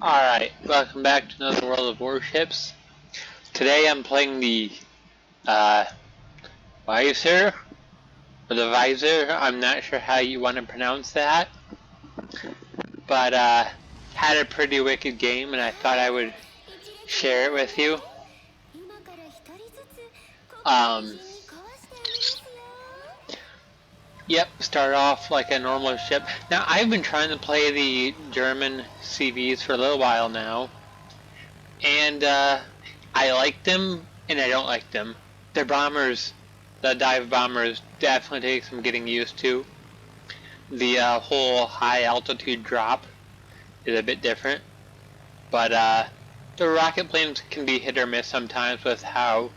Alright, welcome back to another World of Warships. Today I'm playing the uh, Visor, or the Visor, I'm not sure how you want to pronounce that. But had a pretty wicked game and I thought I would share it with you. Um, yep, start off like a normal ship. Now I've been trying to play the German CVs for a little while now. And I like them and I don't like them. Their bombers, the dive bombers, definitely take some getting used to. The whole high altitude drop is a bit different, but the rocket planes can be hit or miss sometimes with how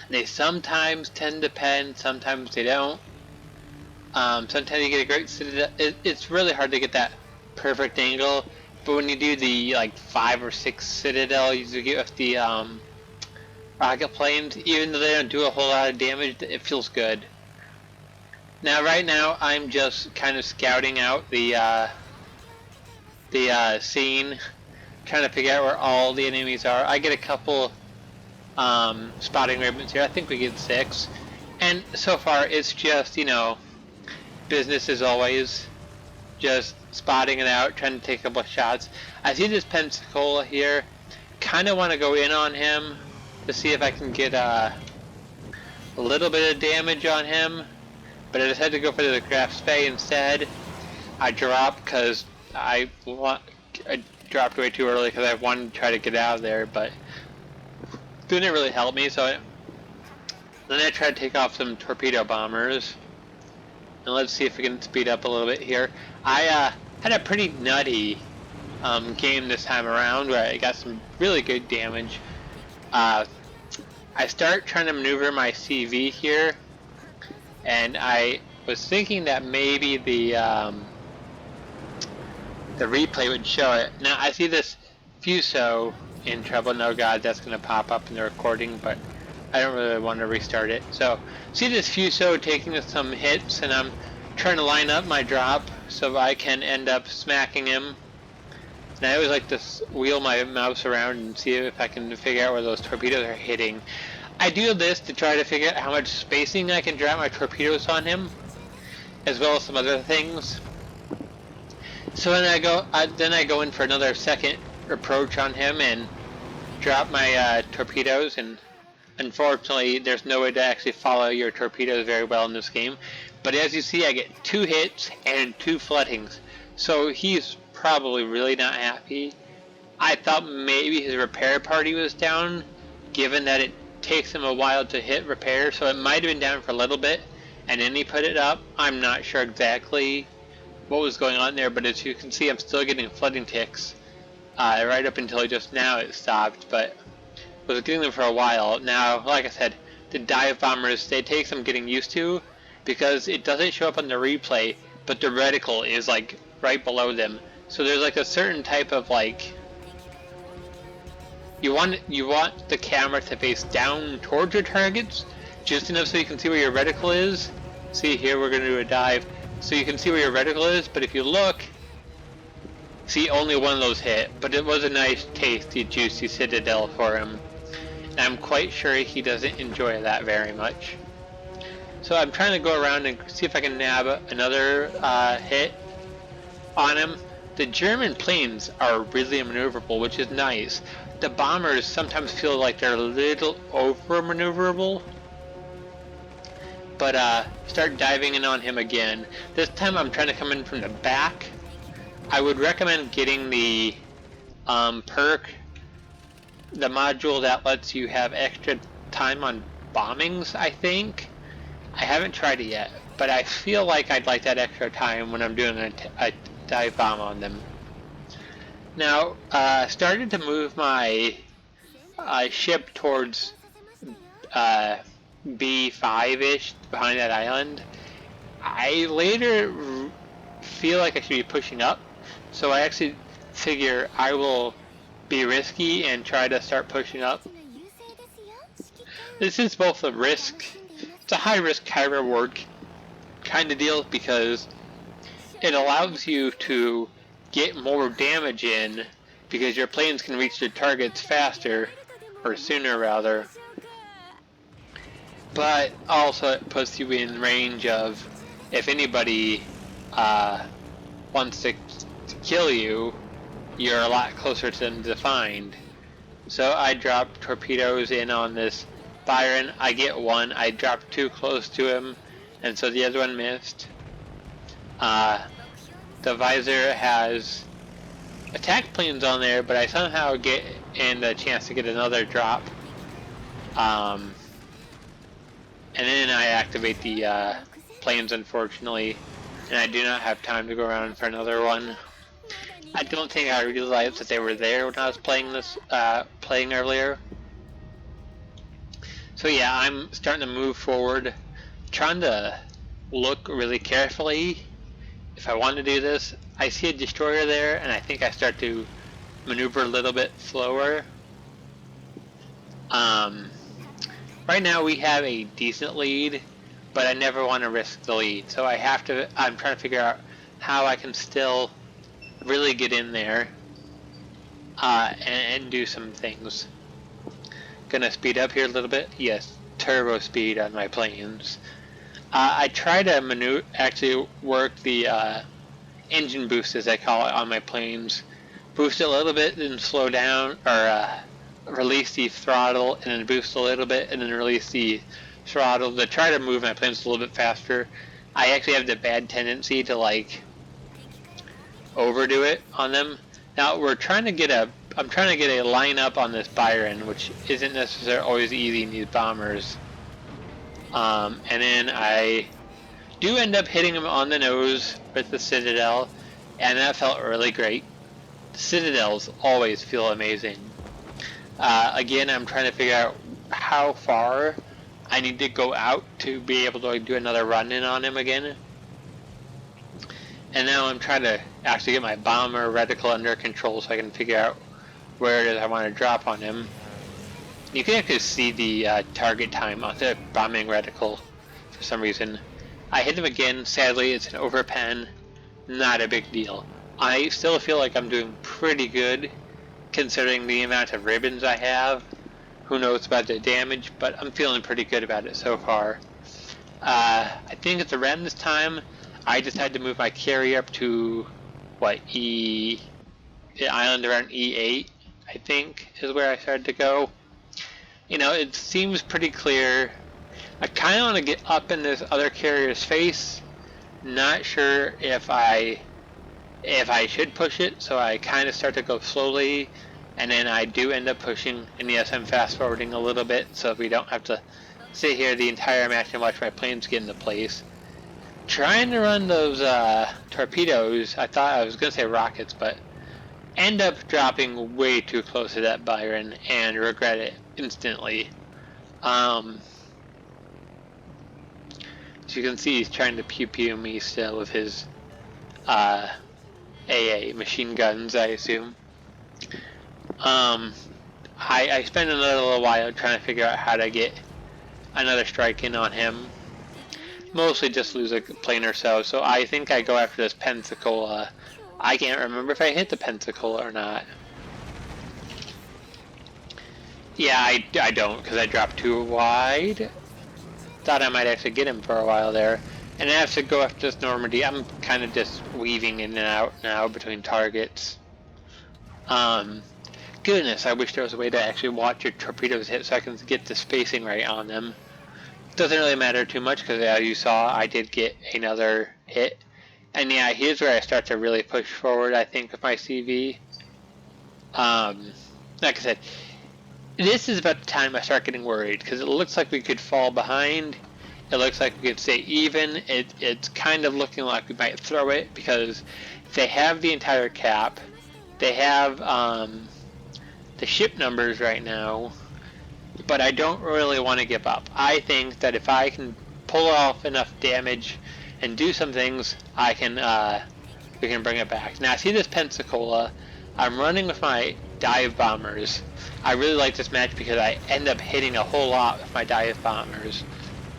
they sometimes tend to pen, sometimes they don't. Sometimes you get a great citadel. It's really hard to get that perfect angle, but when you do the like 5 or 6 citadel you get with the rocket planes, even though they don't do a whole lot of damage, it feels good. Now, right now, I'm just kind of scouting out the scene, trying to figure out where all the enemies are. I get a couple spotting ribbons here. I think we get 6, and so far it's just business as always, just spotting it out, trying to take a couple of shots. I see this Pensacola here. Kind of want to go in on him to see if I can get a little bit of damage on him, but I decided to go for the Graf Spee instead. I dropped because I dropped way too early because I wanted to try to get out of there, but didn't really help me. So then I tried to take off some torpedo bombers, and let's see if we can speed up a little bit here. I had a pretty nutty game this time around where I got some really good damage. I start trying to maneuver my CV here, and I was thinking that maybe the replay would show it. Now I see this Fuso in trouble. No, God, that's going to pop up in the recording, but I don't really want to restart it. So see this Fuso taking some hits, and I'm trying to line up my drop so I can end up smacking him. And I always like to wheel my mouse around and see if I can figure out where those torpedoes are hitting. I do this to try to figure out how much spacing I can drop my torpedoes on him, as well as some other things. So then I go in for another second approach on him and drop my torpedoes. And unfortunately, there's no way to actually follow your torpedoes very well in this game. But as you see, I get 2 hits and 2 floodings. So he's probably really not happy. I thought maybe his repair party was down, given that it takes him a while to hit repair, so it might have been down for a little bit, and then he put it up. I'm not sure exactly what was going on there, but as you can see, I'm still getting flooding ticks right up until just now it stopped, but I was getting them for a while. Now, like I said, the dive bombers, they take some getting used to, because it doesn't show up on the replay, but the reticle is like right below them. So there's like a certain type of like, you want the camera to face down towards your targets, just enough so you can see where your reticle is. See here, we're going to do a dive, so you can see where your reticle is. But if you look, see only one of those hit. But it was a nice, tasty, juicy citadel for him. And I'm quite sure he doesn't enjoy that very much. So I'm trying to go around and see if I can nab another hit on him. The German planes are really maneuverable, which is nice. The bombers sometimes feel like they're a little over maneuverable. But start diving in on him again. This time I'm trying to come in from the back. I would recommend getting the perk, the module that lets you have extra time on bombings, I think. I haven't tried it yet, but I feel like I'd like that extra time when I'm doing a dive bomb on them. Now, started to move my ship towards B5-ish behind that island. I later feel like I should be pushing up, so I actually figure I will be risky and try to start pushing up. This is both a risk, it's a high risk, high reward kind of deal, because it allows you to get more damage in because your planes can reach their targets faster, or sooner rather. But also it puts you in range of, if anybody wants to kill you, you're a lot closer to them to find. So I drop torpedoes in on this Byron. I get one. I dropped too close to him, and so the other one missed. The visor has attack planes on there, but I somehow get in the chance to get another drop. And then I activate the planes, unfortunately, and I do not have time to go around for another one. I don't think I realized that they were there when I was playing this, playing earlier. So yeah, I'm starting to move forward, trying to look really carefully. If I want to do this, I see a destroyer there, and I think I start to maneuver a little bit slower. Right now we have a decent lead, but I never want to risk the lead. So I'm trying to figure out how I can still really get in there and do some things. Gonna speed up here a little bit. Yes, turbo speed on my planes. I try to actually work the engine boost, as I call it, on my planes. Boost it a little bit, then slow down, or release the throttle, and then boost a little bit, and then release the throttle to try to move my planes a little bit faster. I actually have the bad tendency to like overdo it on them. Now I'm trying to get a lineup on this Byron, which isn't necessarily always easy in these bombers. And then I do end up hitting him on the nose with the Citadel, and that felt really great. The Citadels always feel amazing. Again, I'm trying to figure out how far I need to go out to be able to do another run-in on him again. And now I'm trying to actually get my bomber reticle under control so I can figure out where it is I want to drop on him. You can actually see the target time on the bombing reticle for some reason. I hit him again. Sadly, it's an overpen. Not a big deal. I still feel like I'm doing pretty good considering the amount of ribbons I have. Who knows about the damage, but I'm feeling pretty good about it so far. I think at the rem this time, I decided to move my carrier up to, the island around E8, I think, is where I started to go. You know, it seems pretty clear. I kind of want to get up in this other carrier's face. Not sure if I should push it, so I kind of start to go slowly, and then I do end up pushing, and yes, I'm fast forwarding a little bit, so we don't have to sit here the entire match and watch my planes get into place. Trying to run those torpedoes, I thought I was going to say rockets, but end up dropping way too close to that Byron and regret it instantly. As you can see, he's trying to pew-pew me still with his AA machine guns, I assume. I spent another little while trying to figure out how to get another strike in on him. Mostly just lose a plane or so, so I think I go after this Pensacola. I can't remember if I hit the Pensacola or not. Yeah, I don't, because I dropped too wide. Thought I might actually get him for a while there. And I have to go after this Normandy. I'm kind of just weaving in and out now between targets. Goodness, I wish there was a way to actually watch your torpedoes hit so I can get the spacing right on them. Doesn't really matter too much because as you saw, I did get another hit. And yeah, here's where I start to really push forward, I think, with my CV. Like I said, this is about the time I start getting worried because it looks like we could fall behind. It looks like we could stay even. It's kind of looking like we might throw it because they have the entire cap. They have the ship numbers right now. But I don't really want to give up. I think that if I can pull off enough damage and do some things, we can bring it back. Now, see this Pensacola? I'm running with my dive bombers. I really like this match because I end up hitting a whole lot with my dive bombers.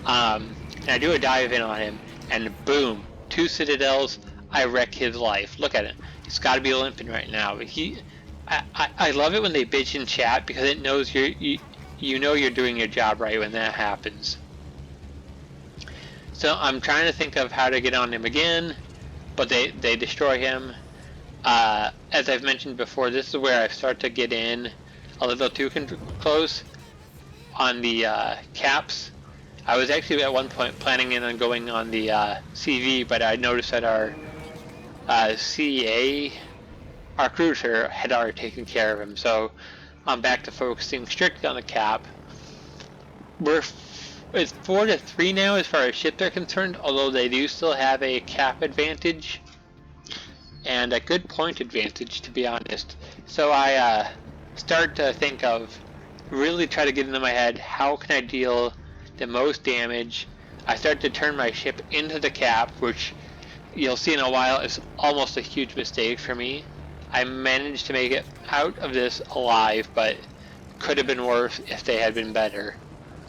And I do a dive in on him, and boom, 2 Citadels. I wreck his life. Look at it. He's got to be limping right now. I love it when they bitch in chat because it knows you know you're doing your job right when that happens. So I'm trying to think of how to get on him again, but they destroy him. As I've mentioned before, this is where I start to get in a little too close on the caps. I was actually at one point planning on going on the CV, but I noticed that our CA, our cruiser, had already taken care of him, so I'm back to focusing strictly on the cap. It's 4-3 now as far as ships are concerned, although they do still have a cap advantage and a good point advantage, to be honest. So I start to think of, really try to get into my head, how can I deal the most damage. I start to turn my ship into the cap, which you'll see in a while is almost a huge mistake for me. I managed to make it out of this alive, but could have been worse if they had been better.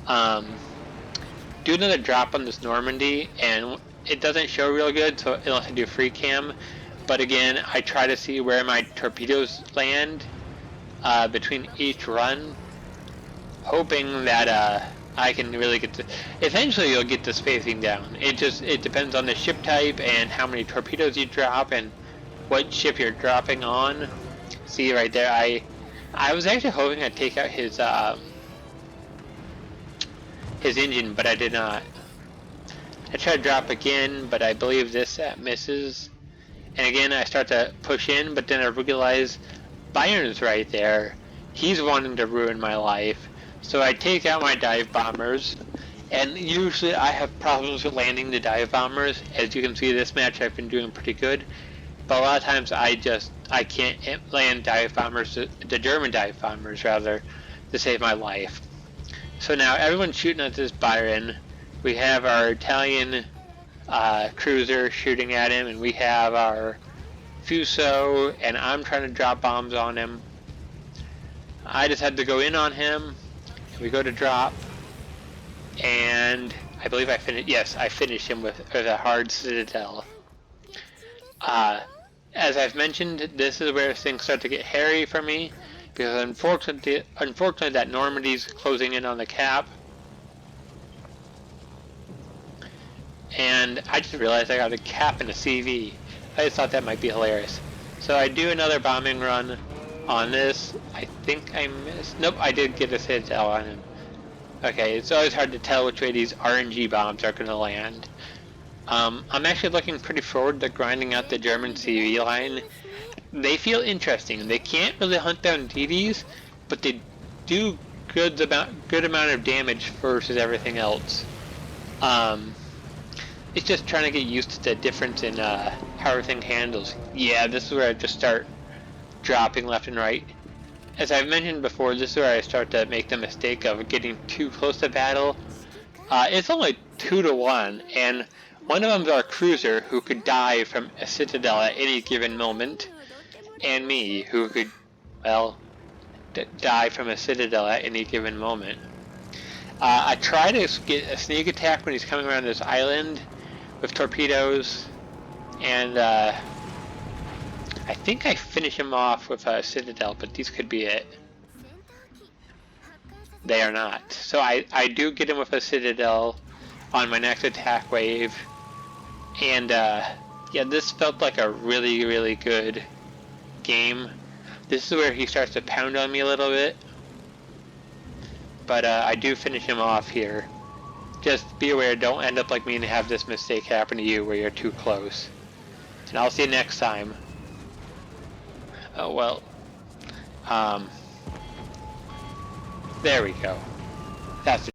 Do another drop on this Normandy, and it doesn't show real good, so unless I do free cam. But again, I try to see where my torpedoes land between each run, hoping that I can really get to. Eventually, you'll get the spacing down. It depends on the ship type and how many torpedoes you drop and what ship you're dropping on. See right there, I was actually hoping I'd take out his engine, but I did not. I tried to drop again, but I believe this misses. And again, I start to push in, but then I realize Byron's right there. He's wanting to ruin my life. So I take out my dive bombers, and usually I have problems with landing the dive bombers. As you can see, this match I've been doing pretty good. But a lot of times I can't land dive bombers, the German dive bombers rather, to save my life. So now everyone's shooting at this Byron. We have our Italian cruiser shooting at him, and we have our Fuso, and I'm trying to drop bombs on him. I just had to go in on him. We go to drop, and I believe I finished. Yes, I finished him with a hard Citadel. As I've mentioned, this is where things start to get hairy for me, because unfortunately that Normandy's closing in on the cap. And I just realized I got a cap and a CV. I just thought that might be hilarious. So I do another bombing run on this. I think I missed. Nope, I did get a Citadel on him. Okay, it's always hard to tell which way these RNG bombs are going to land. I'm actually looking pretty forward to grinding out the German CV line. They feel interesting. They can't really hunt down DDs, but they do good amount of damage versus everything else. It's just trying to get used to the difference in how everything handles. Yeah, this is where I just start dropping left and right. As I've mentioned before, this is where I start to make the mistake of getting too close to battle. It's only 2-1, and one of them's our cruiser, who could die from a Citadel at any given moment, and me, who could, well, die from a Citadel at any given moment. I try to get a sneak attack when he's coming around this island with torpedoes, and I think I finish him off with a Citadel, but these could be it. They are not. So I do get him with a Citadel on my next attack wave, and yeah, this felt like a really, really good game. This is where he starts to pound on me a little bit, but I do finish him off here. Just be aware, don't end up like me and have this mistake happen to you where you're too close. And I'll see you next time. Oh well. There we go. That's